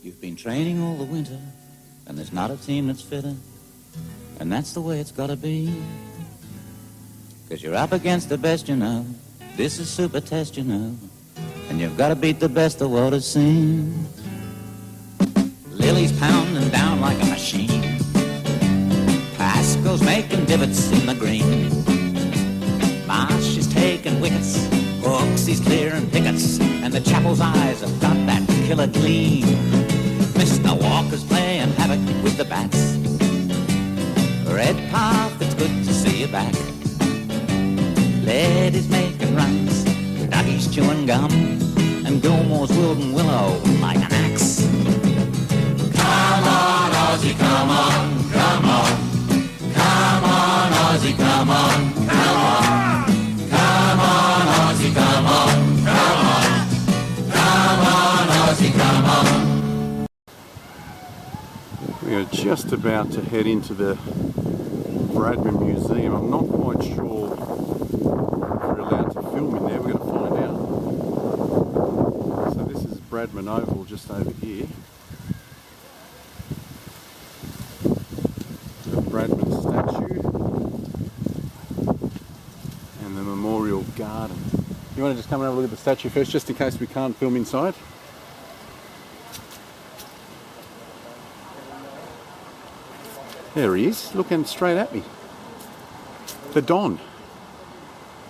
You've been training all the winter, and there's not a team that's fitter, and that's the way it's gotta be. 'Cause you're up against the best, you know. This is super test, you know, and you've gotta beat the best the world has seen. Lily's pounding down like a machine. Pasco's making divots in the green. Marsh is taking wickets. Hooks, he's clearing pickets. And the Chapel's eyes have got that killer gleam. Mr. Walker's playing havoc with the bats. Redpath, it's good to see you back. Lady's making runs. Dougie's chewing gum. And Gilmore's wielding willow like an axe. Come on, Aussie, come on, come on. Come on, Aussie, come on, come on. Come on, Aussie, come on, come on. Come on, Aussie, come on. We are just about to head into the Bradman Museum. I'm not quite sure if we're allowed to film in there. We're going to find out. So this is Bradman Oval just over here. The Bradman statue and the memorial garden. You want to just come and have a look at the statue first, just in case we can't film inside? There he is, looking straight at me. The Don.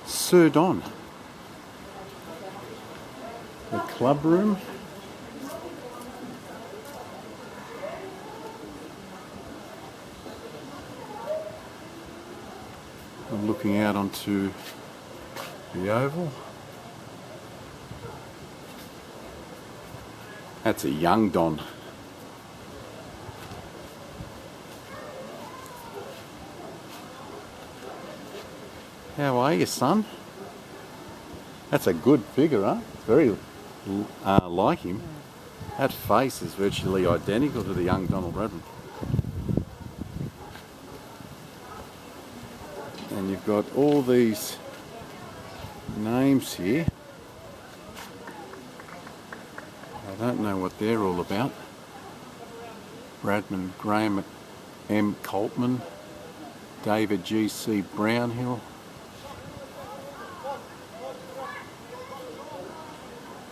Sir Don. The club room. I'm looking out onto the oval. That's a young Don. How are you, son? That's a good figure, huh? It's very like him. That face is virtually identical to the young Donald Bradman. And you've got all these names here. I don't know what they're all about. Bradman, Graham M. Coltman, David G.C. Brownhill.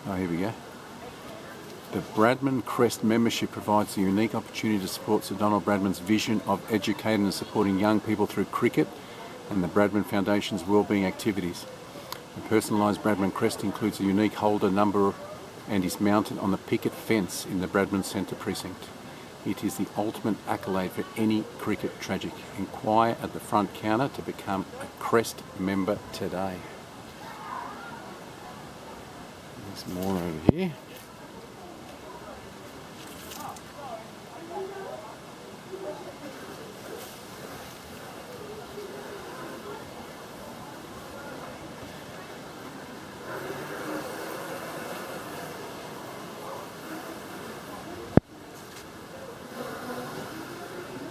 Oh, here we go. The Bradman Crest membership provides a unique opportunity to support Sir Donald Bradman's vision of educating and supporting young people through cricket and the Bradman Foundation's wellbeing activities. The personalised Bradman Crest includes a unique holder number and is mounted on the picket fence in the Bradman Centre precinct. It is the ultimate accolade for any cricket tragic. Inquire at the front counter to become a Crest member today. There's more over here.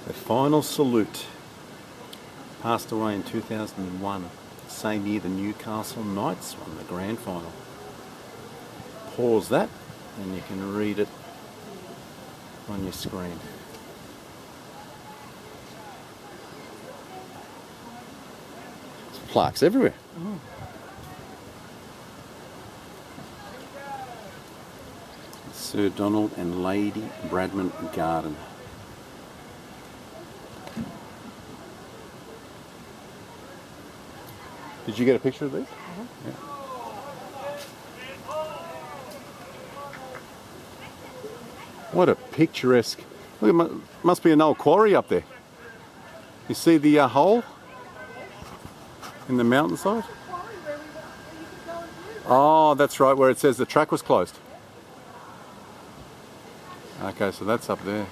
The final salute. Passed away in 2001. Same year the Newcastle Knights won the grand final. Pause that and you can read it on your screen. There's plaques everywhere. Oh. Sir Donald and Lady Bradman Garden. Did you get a picture of these? Yeah. What a picturesque, look, it must be an old quarry up there. You see the hole in the mountainside? Oh, that's right, where it says the track was closed. Okay, so that's up there.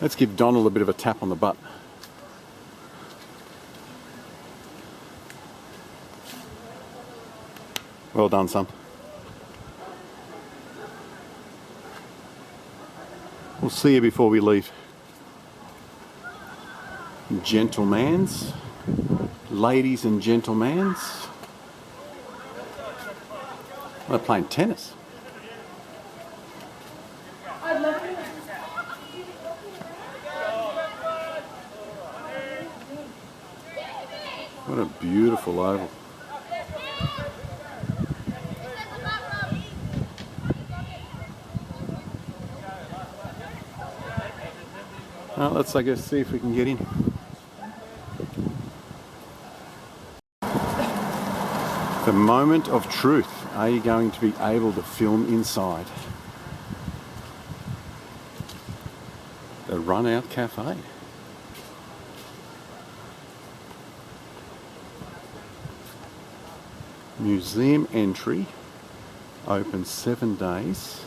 Let's give Donald a bit of a tap on the butt. Well done, son. We'll see you before we leave. gentlemans, ladies and gentlemans. They're playing tennis. What a beautiful oval. Well, let's, I guess, see if we can get in. The moment of truth. Are you going to be able to film inside the Run Out Cafe? Museum entry, open 7 days,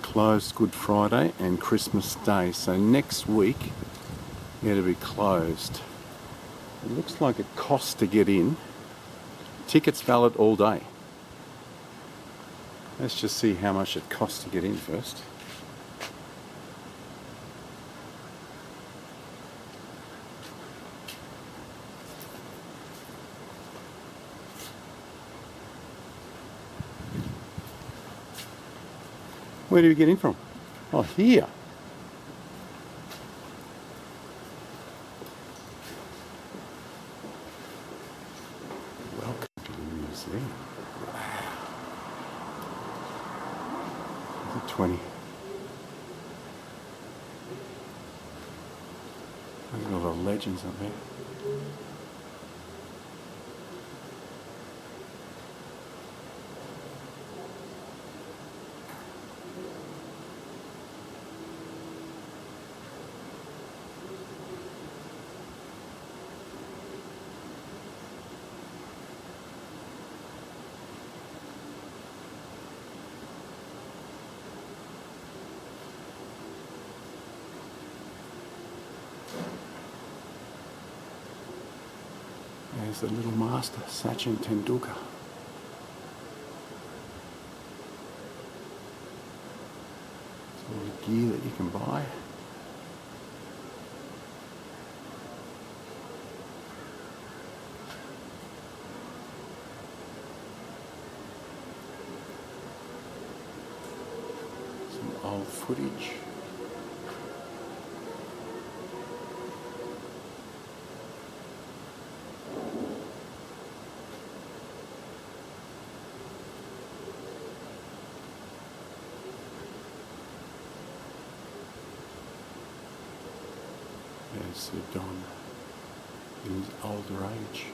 closed Good Friday and Christmas Day. So next week it'll be closed. It looks like it costs to get in. Tickets valid all day. Let's just see how much it costs to get in first. Where do we get in from? Oh, here. Welcome to the museum. Wow. Is it 20? Look at all the legends up there. There's the little master, Sachin Tendulkar. It's all the gear that you can buy. Some old footage. There's Sir Don in his older age.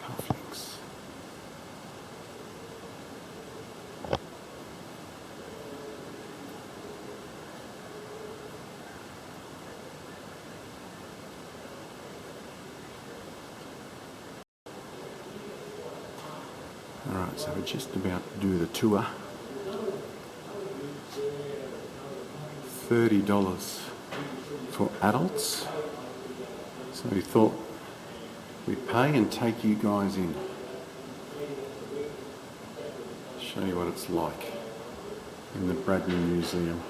Cufflinks. Alright, so we're just about to do the tour. $30 for adults. So we thought we'd pay and take you guys in. Show you what it's like in the Bradman Museum.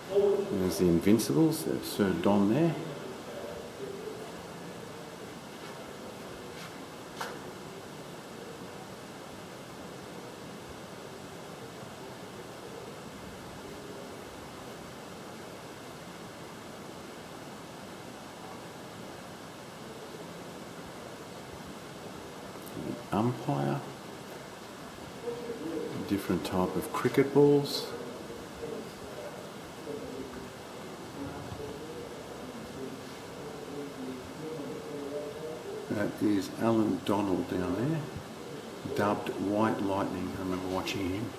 There's the Invincibles, there's Sir Don there. Umpire, a different type of cricket balls. That is Alan Donald down there, dubbed White Lightning. I remember watching him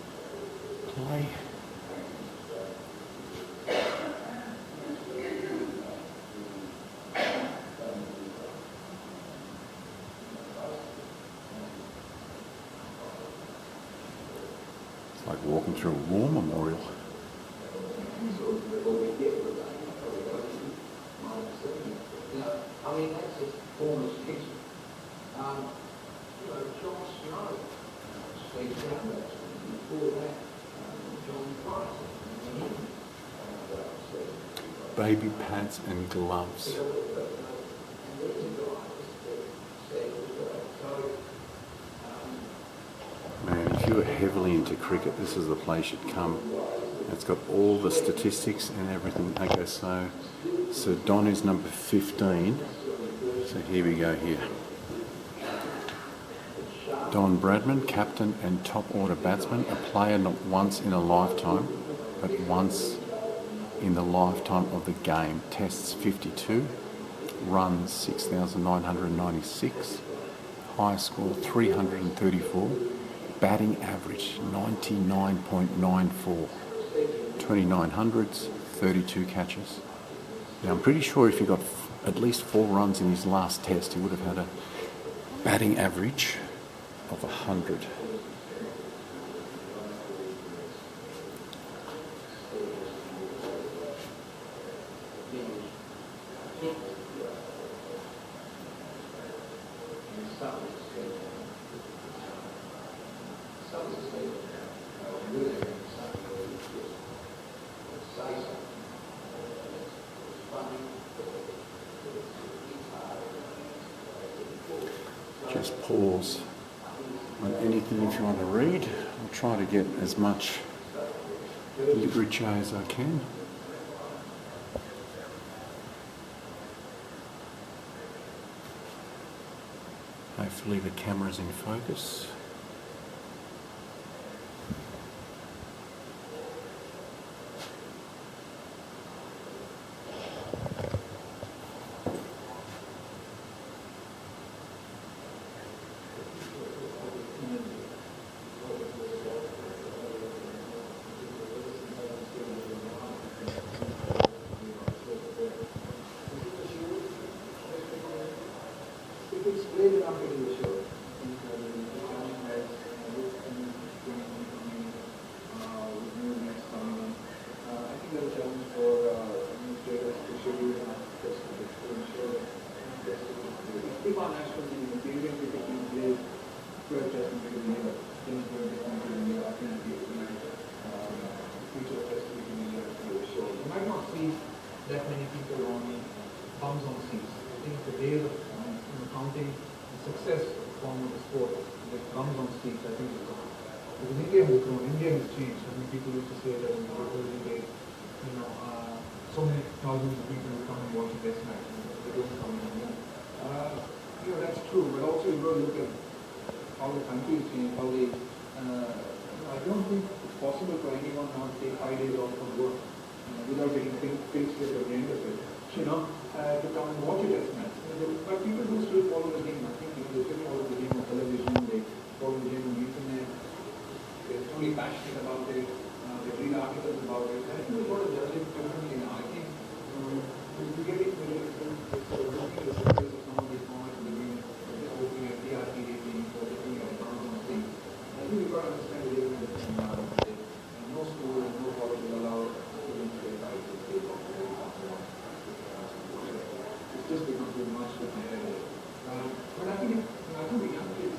play. Like walking through a war memorial. Baby pads and gloves. Man, if you are heavily into cricket, this is the place you'd come. It's got all the statistics and everything. Okay, so Don is number 15. So here we go here. Don Bradman, captain and top order batsman, a player not once in a lifetime, but once in the lifetime of the game. Tests 52, runs 6,996, high score 334, batting average 99.94, 29 hundreds, 32 catches. Now I'm pretty sure if he got at least 4 runs in his last test, he would have had a batting average of 100. Just pause on anything if you want to read. I'll try to get as much literature as I can. Hopefully the camera's in focus. That many people on bums on seats. I think the days of counting the success form of the sport with bums on seats, I think is gone. Because India has grown, India has changed. I mean, people used to say that in the early days, so many thousands of people will come and watch a test match, and they don't come anymore. That's true, but also you've got to look at how the country is changed, how they. I don't think it's possible for anyone now to take 5 days off from work without getting things at the end of it, to come and watch a test match. But people do still follow the game. I think they still follow the game on television, they follow the game on the internet, they're truly passionate about it, they read articles about it. I think we've got to judge it differently now. I think we get it looking at the success of some of these formats in the game, just looking at TRT ratings or looking at runs on things. I think we've got to understand the difference between now and then. No school and no college will allow students to get right to play it's just become too much to compare. But I think the young kids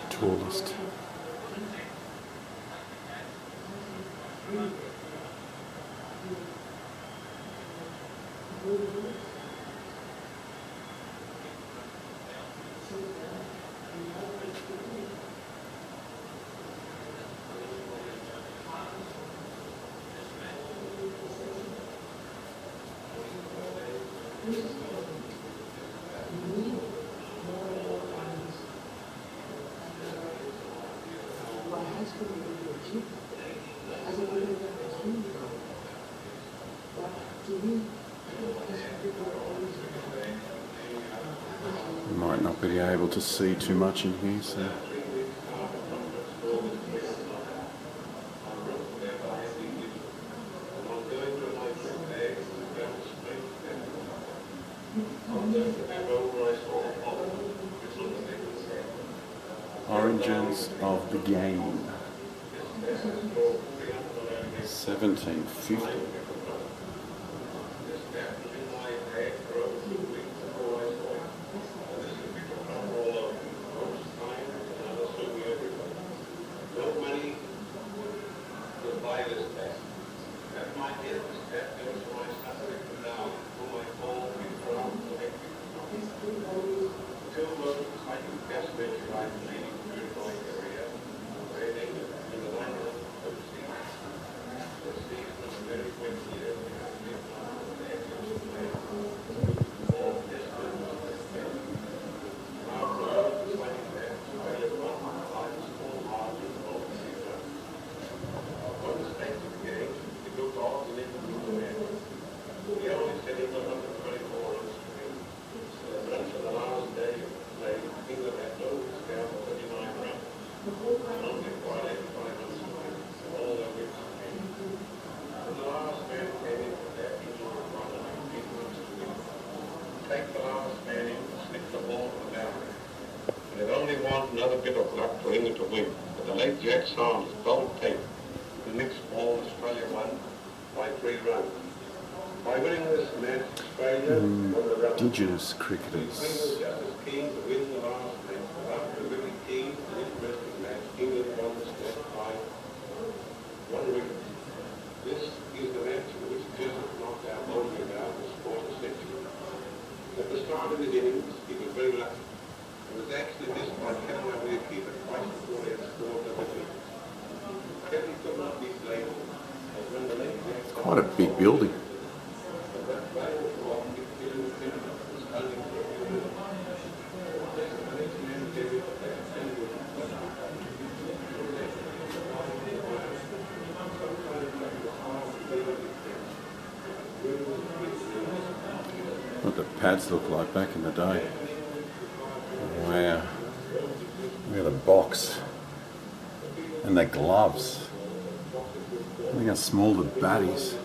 Tallest. You might not be able to see too much in here, so. Origins of the game. 1750. Another bit of luck for England to win. But the late Jack Sanders bowled 10. The next ball, Australia won by 3 runs. By winning this match, Australia Indigenous cricketers. England was just as keen to win the last match. But after a very keen and interesting match, England won this match by 1 wicket. This is the match in which Joseph knocked out bowling about the sport century. At the start of his innings, he was very lucky. It was actually missed by Kevin keeper twice before they had scored the wicket. Kevin could not be blamed, as when the late Jack Quite a big building. What the pads look like back in the day. Wow. Look at the box. And the gloves. Look how small the bat is.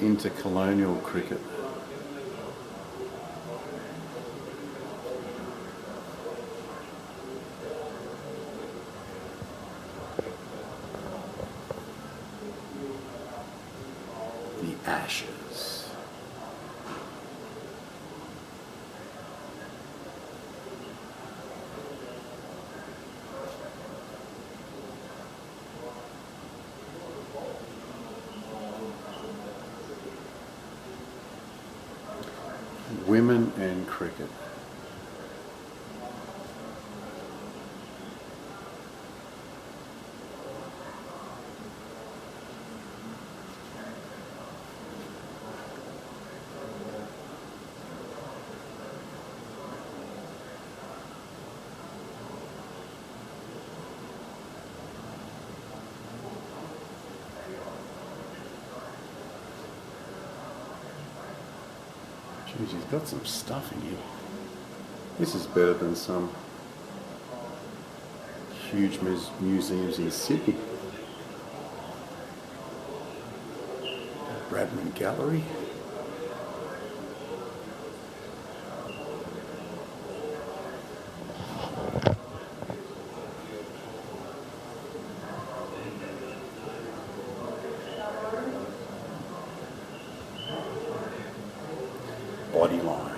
Intercolonial cricket. The Ashes. Women and cricket. Jeez, he's got some stuff in here. This is better than some huge museums in Sydney. Bradman Gallery. Body line.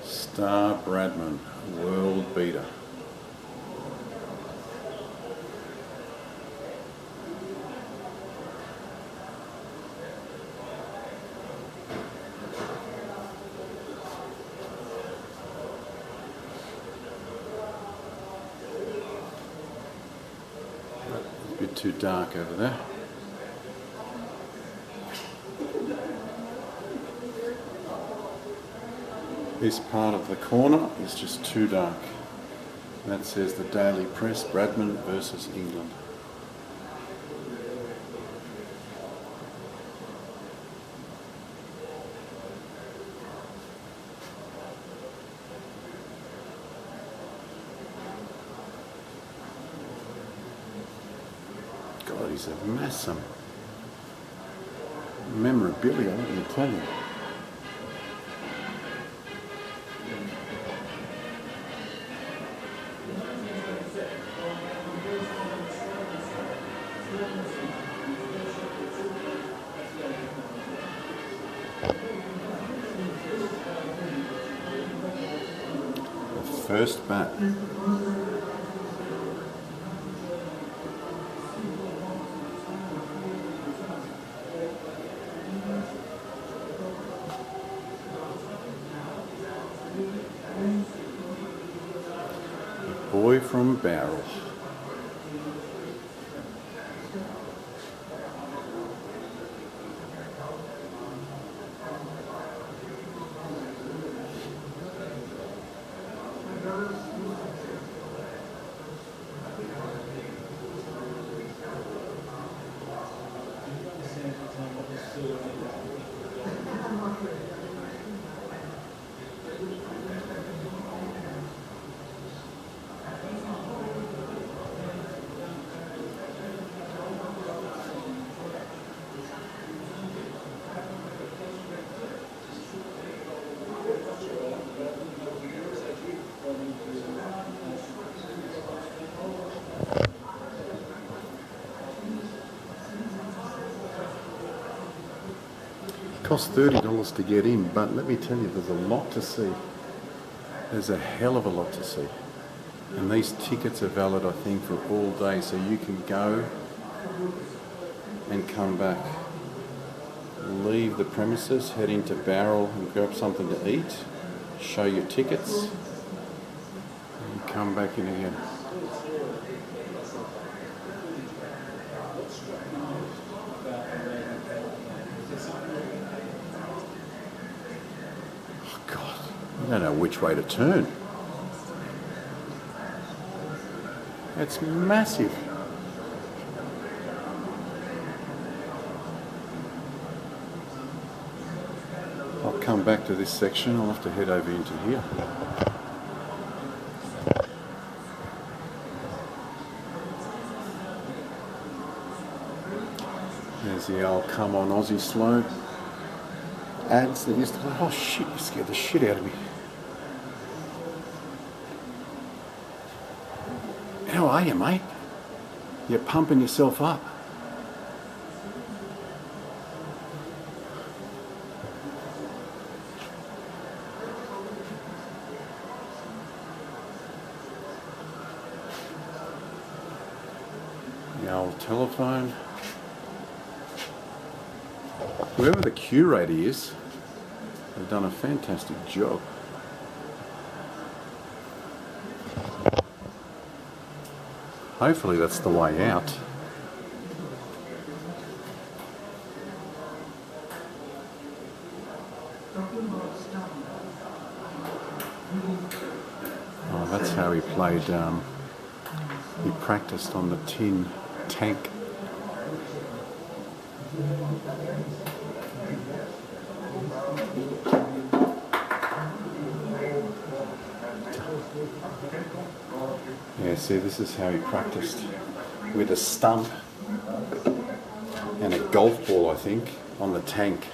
Star Bradman, world beater. too dark over there. This part of the corner is just too dark. That says the Daily Press, Bradman versus England. God, he's a massive memorabilia, let me tell you. First bat. The boy from Bowral. Costs $30 to get in, but let me tell you, there's a lot to see. There's a hell of a lot to see. And these tickets are valid, I think, for all day, so you can go and come back. Leave the premises, head into Bowral and grab something to eat, show your tickets, and come back in again. I don't know which way to turn. It's massive. I'll come back to this section. I'll have to head over into here. There's the old "Come on Aussie" slow ads that used to play. Oh shit, you scared the shit out of me. How are you, mate? You're pumping yourself up. The old telephone. Whoever the curator is, they've done a fantastic job. Hopefully that's the way out. Oh, that's how he played, he practiced on the tin tank. Yeah, see, this is how he practiced, with a stump and a golf ball, I think, on the tank.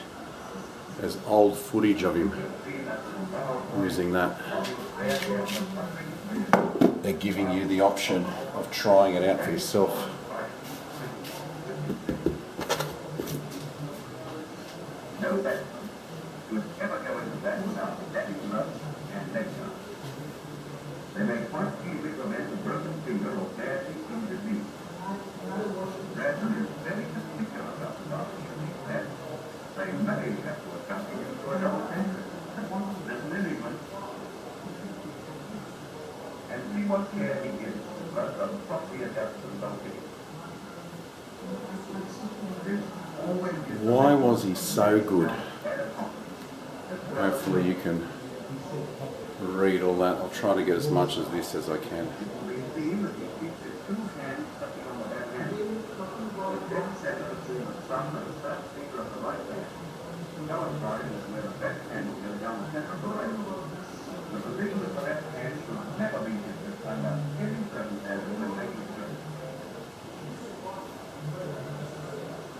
There's old footage of him using that. They're giving you the option of trying it out for yourself. They may partly recommend a broken finger or badly injured knee. Bradman is very particular about the doctor of these men. They may have to accompany him to a double finger. There's an agreement. And see what care he gives to us on properly adapted locations. Why was he so good? Hopefully you can read all that. I'll try to get as much of this as I can.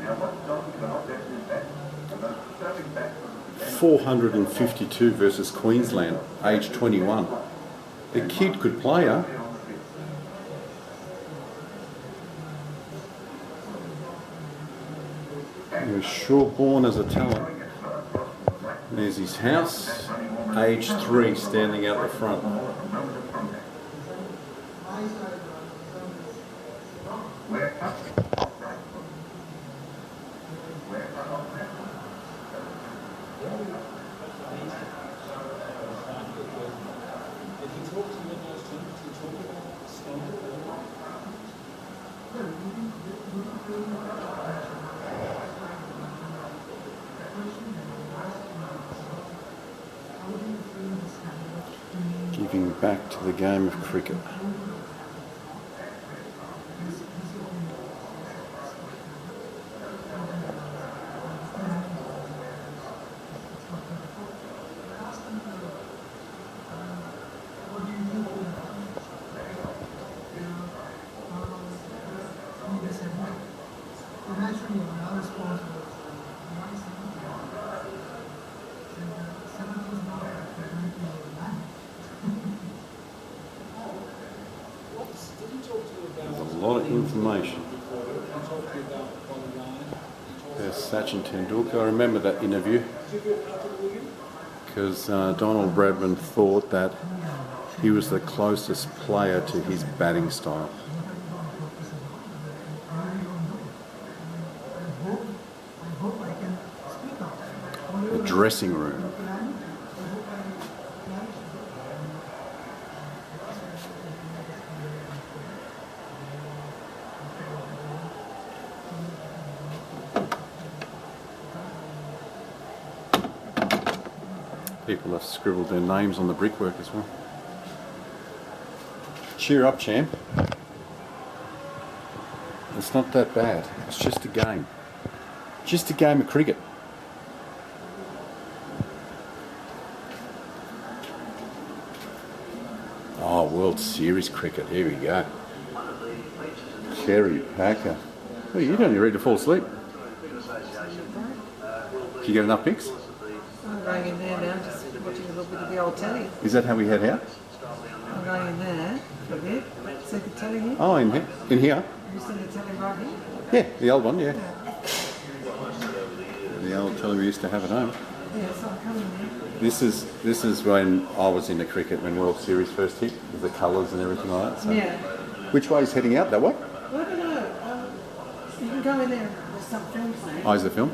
Now, what's Don developed after that? The most disturbing fact was 452 versus Queensland, age 21. The kid could play, huh? He was sure born as a talent. There's his house, age 3, standing out the front. Giving back to the game of cricket. There's a lot of information. There's Sachin Tendulkar. I remember that interview because Donald Bradman thought that he was the closest player to his batting style. The dressing room. People have scribbled their names on the brickwork as well. Cheer up, champ. It's not that bad. It's just a game. Just a game of cricket. Oh, World Series cricket. Here we go. Kerry Packer. Oh, you don't need ready to fall asleep. Did you get enough picks? I'm going in there now, just watching a little bit of the old telly. Is that how we head out? I'm going in there for a bit. See the telly here? Oh, in here? In here? Have you seen the telly right here? Yeah, the old one, yeah. The old telly we used to have at home. Yeah, so I'm coming there. This is when I was into cricket, when World Series first hit, with the colours and everything like that. So. Yeah. Which way is heading out? That way? Well, I don't know. You can go in there. There's some films there. Oh, is the film?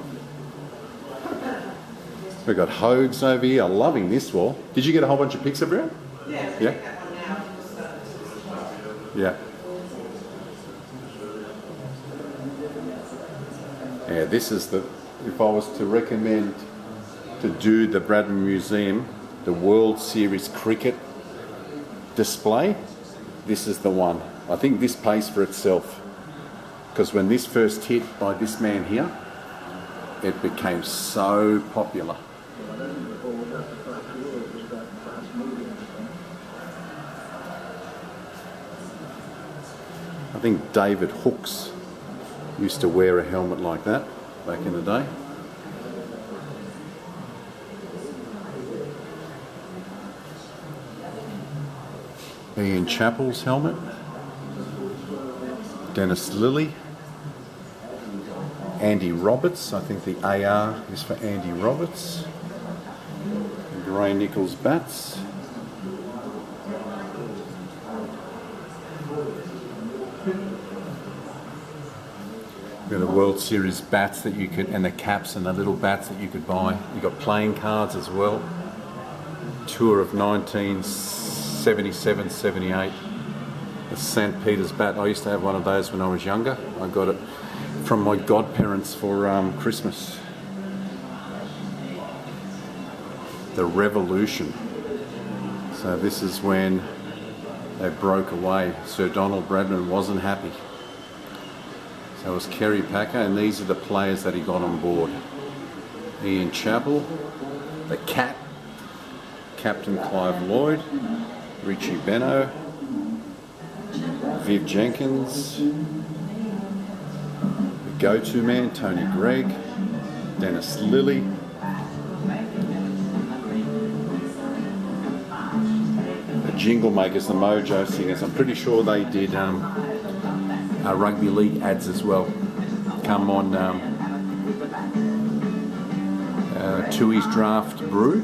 We've got Hogues over here. I'm loving this wall. Did you get a whole bunch of pics, everyone? Yeah. Yeah? Yeah. Yeah, this is the, if I was to recommend to do the Bradman Museum, the World Series cricket display, this is the one. I think this pays for itself. Because when this first hit by this man here, it became so popular. I think David Hooks used to wear a helmet like that back in the day. Ian Chappell's helmet. Dennis Lilly. Andy Roberts, I think the AR is for Andy Roberts. Gray Nichols bats. We've got the World Series bats that you could, and the caps and the little bats that you could buy. You've got playing cards as well. Tour of 1977-78. The St. Peter's bat. I used to have one of those when I was younger. I got it from my godparents for Christmas. The Revolution. So this is when they broke away. Sir Donald Bradman wasn't happy. So it was Kerry Packer, and these are the players that he got on board. Ian Chappell, the Cat, Captain Clive Lloyd, Richie Benno, Viv Jenkins, the go-to man, Tony Gregg, Dennis Lilly, the Jingle Makers, the Mojo Singers. I'm pretty sure they did rugby league ads as well. Come on, Tui's Draft Brew.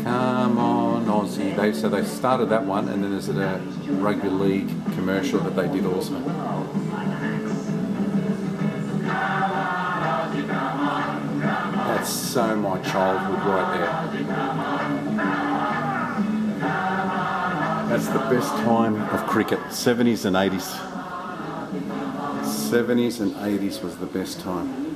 Come on, Aussie. So they started that one, and then there's a rugby league commercial that they did also. That's so my childhood right there. That's the best time of cricket, 70s and 80s. 70s and 80s was the best time.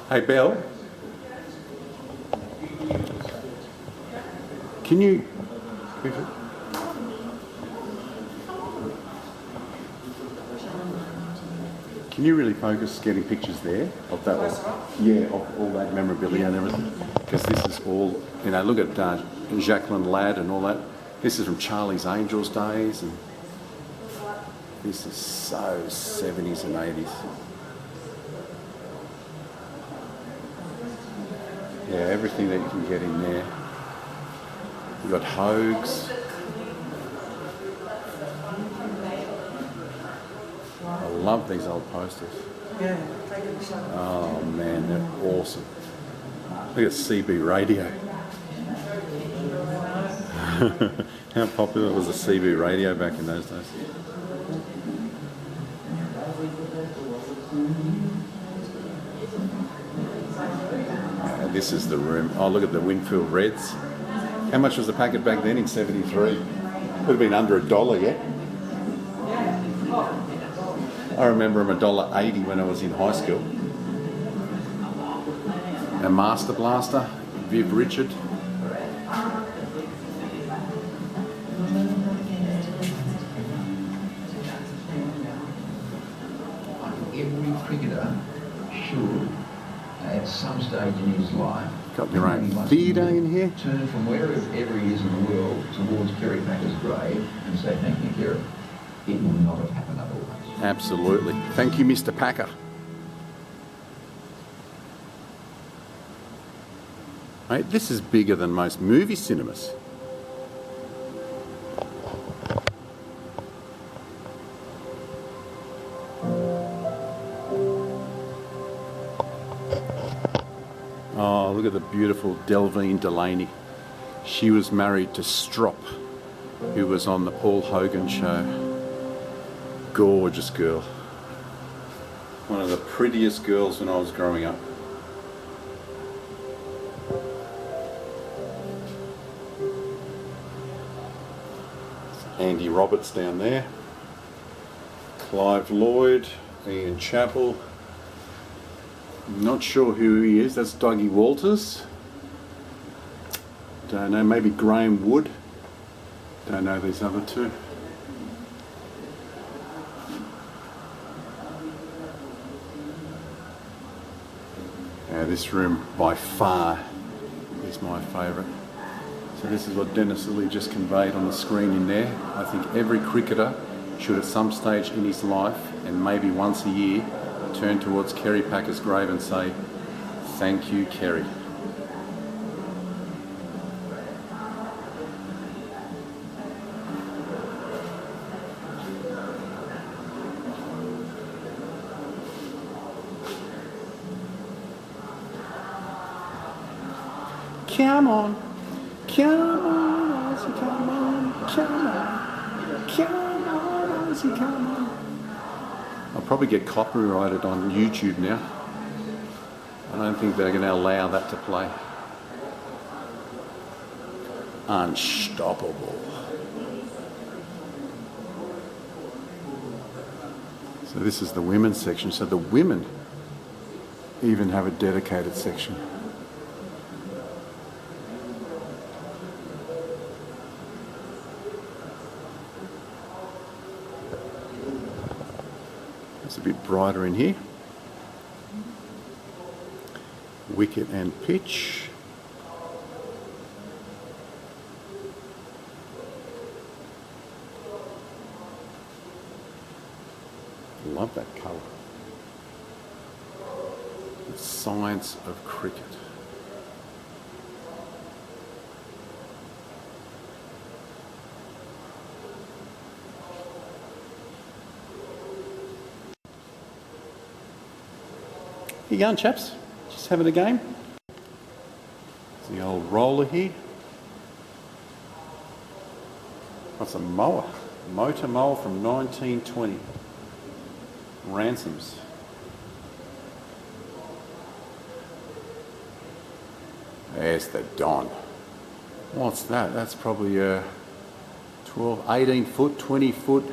Hey, Belle, can you really focus getting pictures there of that? Yeah, of all that memorabilia and everything, because this is all, you know, look at Jacqueline Ladd and all that. This is from Charlie's Angels days, and this is so 70s and 80s. Yeah, everything that you can get in there. You've got Hogues. I love these old posters. Yeah. Oh man, they're awesome. Look at CB radio. How popular was the CB radio back in those days? This is the room. Oh, look at the Winfield Reds. How much was the packet back then in 73? Would have been under $1 yet. I remember them $1.80 when I was in high school. A Master Blaster, Viv Richard. Every cricketer should, at some stage in his life, Got your own theatre in here. turn from wherever he is in the world towards Kerry Packer's grave and say, thank you, Kerry. It would not have happened otherwise. Absolutely. Thank you, Mr. Packer. Mate, this is bigger than most movie cinemas. Oh, look at the beautiful Delvine Delaney. She was married to Strop, who was on the Paul Hogan show. Gorgeous girl. One of the prettiest girls when I was growing up. Andy Roberts down there. Clive Lloyd, Ian Chappell. Not sure who he is. That's Dougie Walters. Don't know. Maybe Graham Wood. Don't know these other two. This room by far is my favourite. So this is what Dennis Lilly just conveyed on the screen in there. I think every cricketer should at some stage in his life, and maybe once a year, turn towards Kerry Packer's grave and say, thank you, Kerry. Come on, Aussie, come on, come on. Come on, Aussie, come on. I'll probably get copyrighted on YouTube now. I don't think they're going to allow that to play. Unstoppable. So this is the women's section. So the women even have a dedicated section. It's a bit brighter in here. Wicket and pitch. Love that colour. The science of cricket. How you going, chaps? Just having a game? It's the old roller here. What's a mower? Motor mower from 1920. Ransoms. There's the Don. What's that? That's probably a 12, 18 foot, 20 foot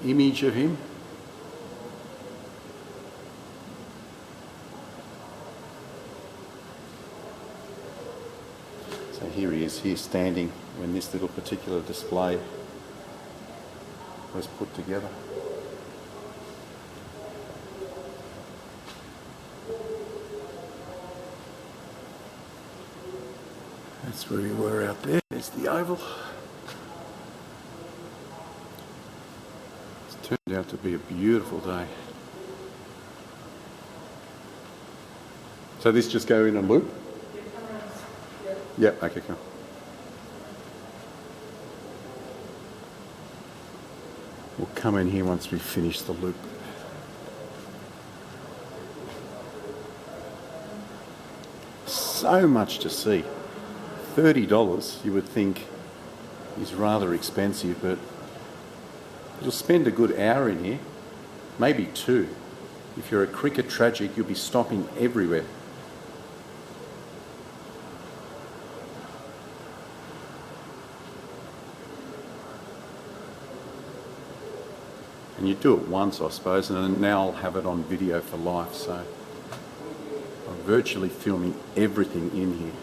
image of him. So here he is, here standing when this little particular display was put together. That's where we were out there. There's the oval. It's turned out to be a beautiful day. So this just go in a loop? Yep, okay, cool. We'll come in here once we finish the loop. So much to see. $30 you would think is rather expensive, but you'll spend a good hour in here, maybe 2. If you're a cricket tragic, you'll be stopping everywhere. And you do it once, I suppose, and now I'll have it on video for life, so I'm virtually filming everything in here.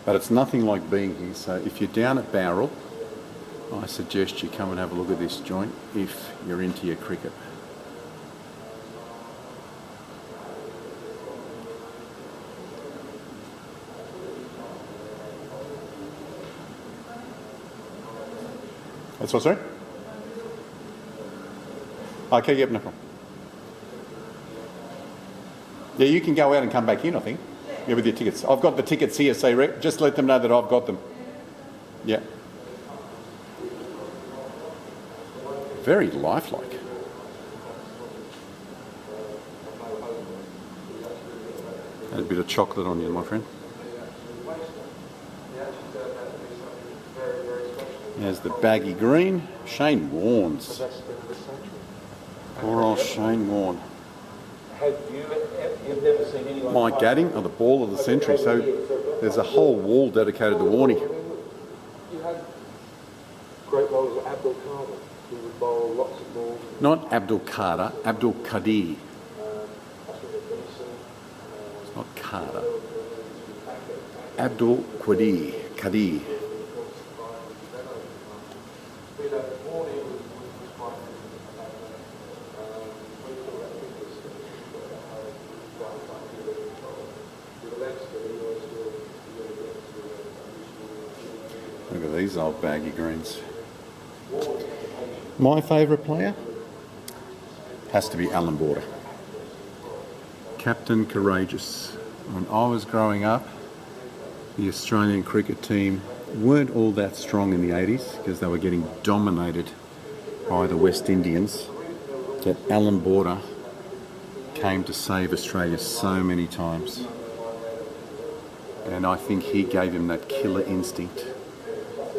But it's nothing like being here, so if you're down at Bowral, I suggest you come and have a look at this joint if you're into your cricket. That's what, sorry? Okay, yep, no problem. Yeah, you can go out and come back in, I think. Yeah, with your tickets. I've got the tickets here, so just let them know that I've got them. Yeah. Very lifelike. And a bit of chocolate on you, my friend. There's the baggy green. Shane Warne's. Poor old Shane Warne. Mike Gadding, the ball of the century. So there's a whole wall dedicated to Warney. You had great bowlers like Abdul Kader, who would bowl lots of balls. Not Abdul Kader, Abdul Qadir. It's not Kader. Abdul Qadir. Look at these old baggy greens. My favourite player has to be Alan Border. Captain Courageous. When I was growing up, the Australian cricket team weren't all that strong in the 80s because they were getting dominated by the West Indians. Yet Alan Border came to save Australia so many times. And I think he gave him that killer instinct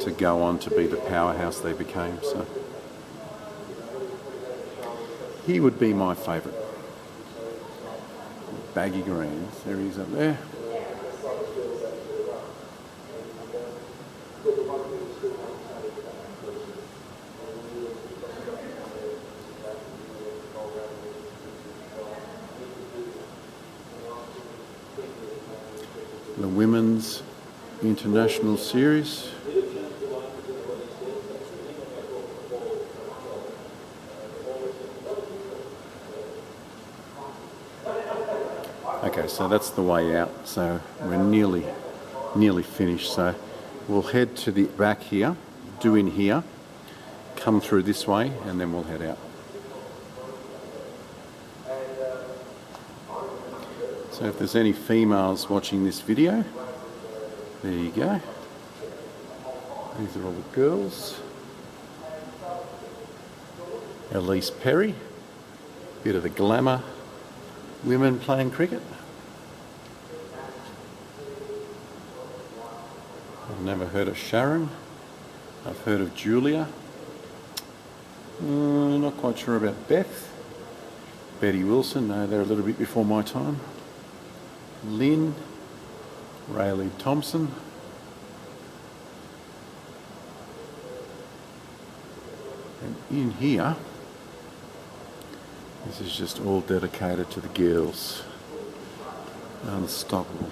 to go on to be the powerhouse they became. So he would be my favourite. Baggy greens, there he is up there. The Women's International Series. Okay, so that's the way out. So we're nearly finished. So we'll head to the back here, do in here, come through this way, and then we'll head out. So if there's any females watching this video, there you go. These are all the girls. Elise Perry, bit of the glamour, women playing cricket. I've never heard of Sharon. I've heard of Julia. Not quite sure about Beth. Betty Wilson, no, they're a little bit before my time. Lynn, Rayleigh Thompson, and in here, this is just all dedicated to the girls. Unstoppable.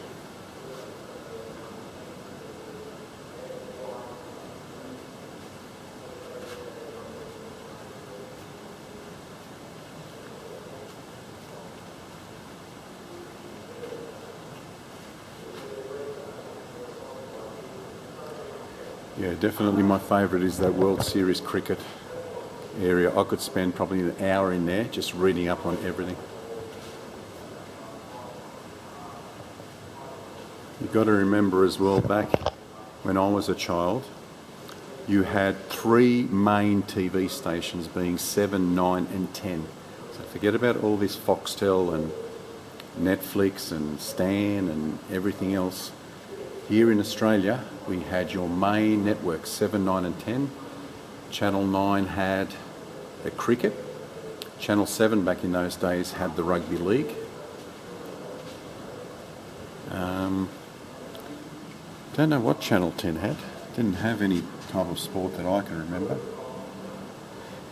Yeah, definitely my favourite is that World Series cricket area. I could spend probably an hour in there just reading up on everything. You've got to remember as well, back when I was a child, you had 3 main TV stations, being 7, 9 and 10. So forget about all this Foxtel and Netflix and Stan and everything else. Here in Australia, we had your main networks, 7, 9 and 10. Channel 9 had the cricket. Channel 7 back in those days had the rugby league. Don't know what Channel 10 had. Didn't have any type of sport that I can remember.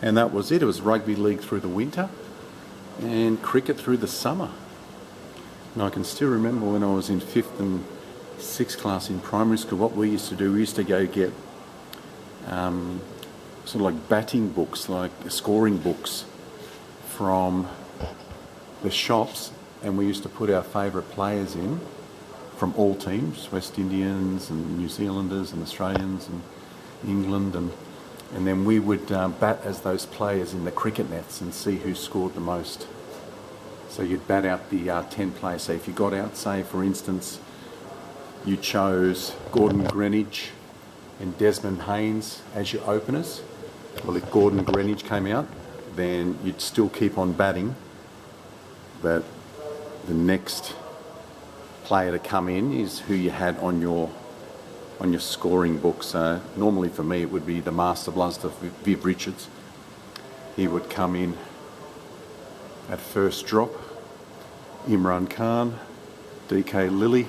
And that was it. It was rugby league through the winter and cricket through the summer. And I can still remember when I was in 5th and 6th class in primary school, what we used to do, we used to go get sort of like batting books, like scoring books from the shops, and we used to put our favourite players in from all teams, West Indians and New Zealanders and Australians and England, and then we would bat as those players in the cricket nets and see who scored the most. So you'd bat out the 10 players. So if you got out, say for instance, you chose Gordon Greenidge and Desmond Haynes as your openers. Well, if Gordon Greenidge came out, then you'd still keep on batting, but the next player to come in is who you had on your scoring book. So normally for me it would be the Master Blaster, Viv Richards. He would come in at first drop. Imran Khan, DK Lilly,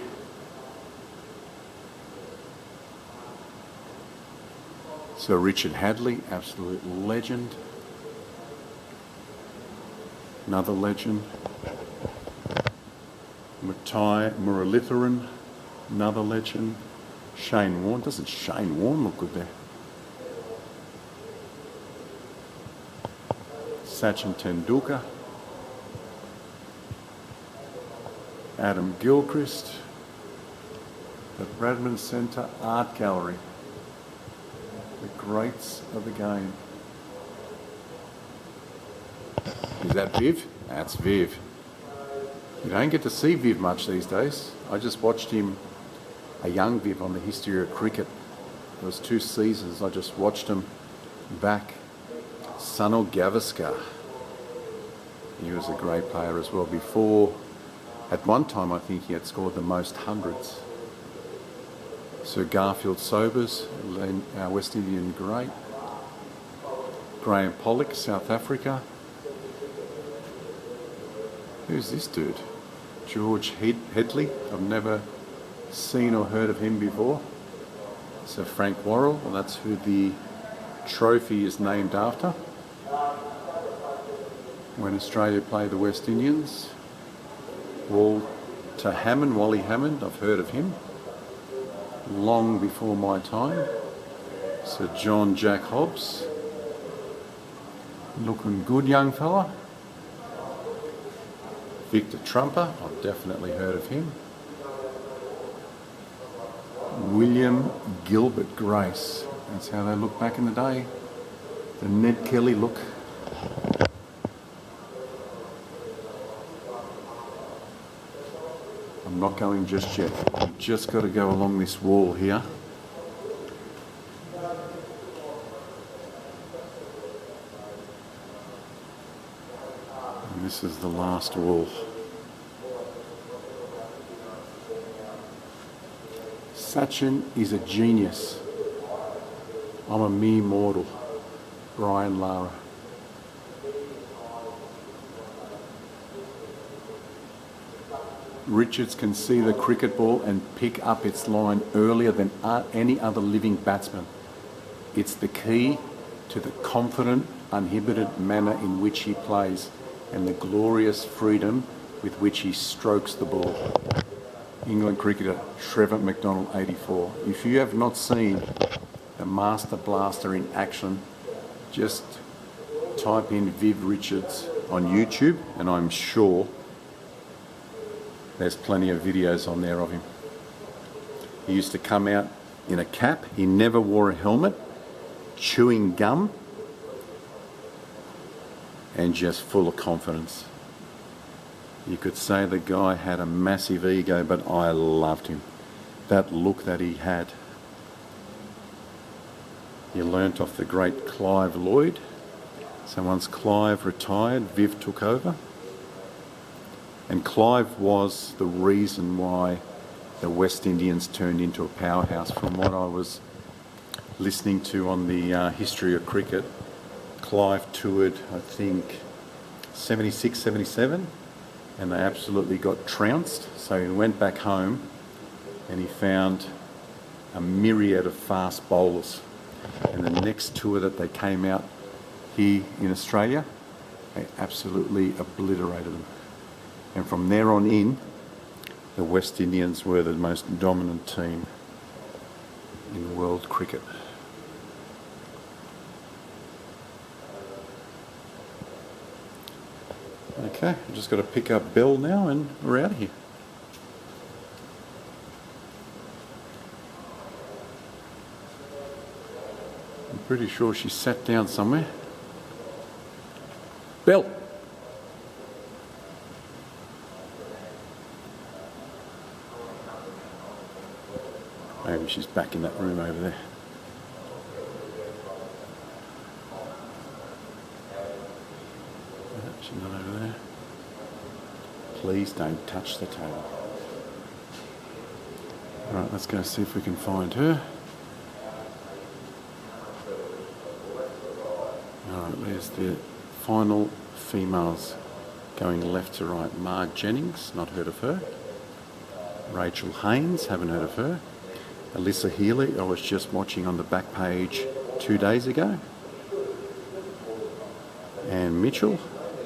Sir Richard Hadley, absolute legend. Another legend. Matai Muralitharan, another legend. Shane Warne. Doesn't Shane Warne look good there? Sachin Tendulkar. Adam Gilchrist. The Bradman Centre Art Gallery. The greats of the game. Is that Viv? That's Viv. You don't get to see Viv much these days. I just watched him, a young Viv, on the history of cricket. There was 2 seasons. I just watched him back. Sunil Gavaskar. He was a great player as well. Before, at one time I think he had scored the most hundreds Sir Garfield Sobers, our West Indian great. Graham Pollock, South Africa. Who's this dude? George Headley. I've never seen or heard of him before. Sir Frank Worrell, well, that's who the trophy is named after. When Australia play the West Indians. Walter Hammond, Wally Hammond, I've heard of him. Long before my time. Sir John Jack Hobbs. Looking good, young fella. Victor Trumper, I've definitely heard of him. William Gilbert Grace, that's how they looked back in the day. The Ned Kelly look. I'm not going just yet. I've just got to go along this wall here. And this is the last wall. Sachin is a genius. I'm a mere mortal. Brian Lara. Richards can see the cricket ball and pick up its line earlier than any other living batsman. It's the key to the confident, uninhibited manner in which he plays and the glorious freedom with which he strokes the ball. England cricketer Trevor McDonald, 84. If you have not seen the Master Blaster in action, just type in Viv Richards on YouTube and I'm sure there's plenty of videos on there of him. He used to come out in a cap. He never wore a helmet, chewing gum, and just full of confidence. You could say the guy had a massive ego, but I loved him. That look that he had. He learnt off the great Clive Lloyd. So once Clive retired, Viv took over. And Clive was the reason why the West Indians turned into a powerhouse. From what I was listening to on the history of cricket, Clive toured, I think, 76, 77, and they absolutely got trounced. So he went back home and he found a myriad of fast bowlers. And the next tour that they came out here in Australia, they absolutely obliterated them. And from there on in, the West Indians were the most dominant team in world cricket. Okay, I've just got to pick up Belle now and we're out of here. I'm pretty sure she sat down somewhere. Belle! Maybe she's back in that room over there. No, she's not over there. Please don't touch the table. Alright, let's go see if we can find her. Alright, there's the final females going left to right. Marg Jennings, not heard of her. Rachel Haynes, haven't heard of her. Alyssa Healy, I was just watching on the back page 2 days ago. Anne Mitchell,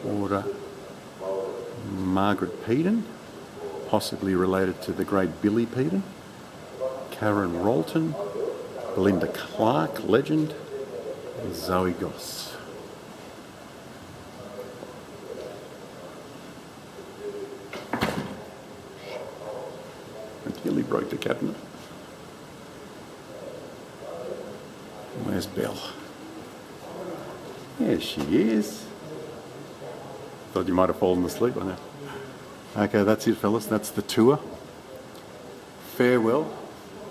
or Margaret Peden, possibly related to the great Billy Peden. Karen Rolton, Belinda Clark, legend, and Zoe Goss. I nearly broke the cabinet. Where's Belle? There she is. Thought you might have fallen asleep on that. Okay, that's it, fellas. That's the tour. Farewell,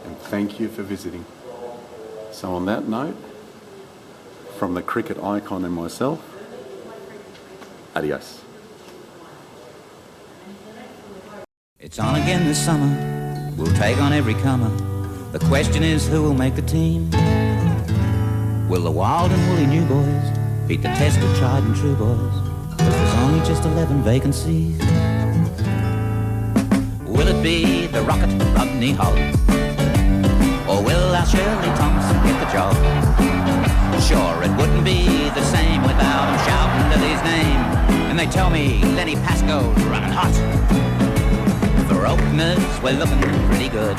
and thank you for visiting. So on that note, from the cricket icon and myself, adios. It's on again this summer. We'll take on every comer. The question is, who will make the team? Will the wild and woolly new boys beat the tested, tried and true boys? 'Cause there's only just 11 vacancies. Will it be the rocket Rodney Hull? Or will our Shirley Thompson get the job? Sure, it wouldn't be the same without him shouting Lily's name. And they tell me Lenny Pascoe's running hot. For openers, we're looking pretty good,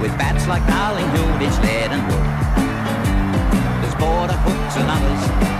with bats like Darling, Holditch, Lead and Wood. There's border hooks and others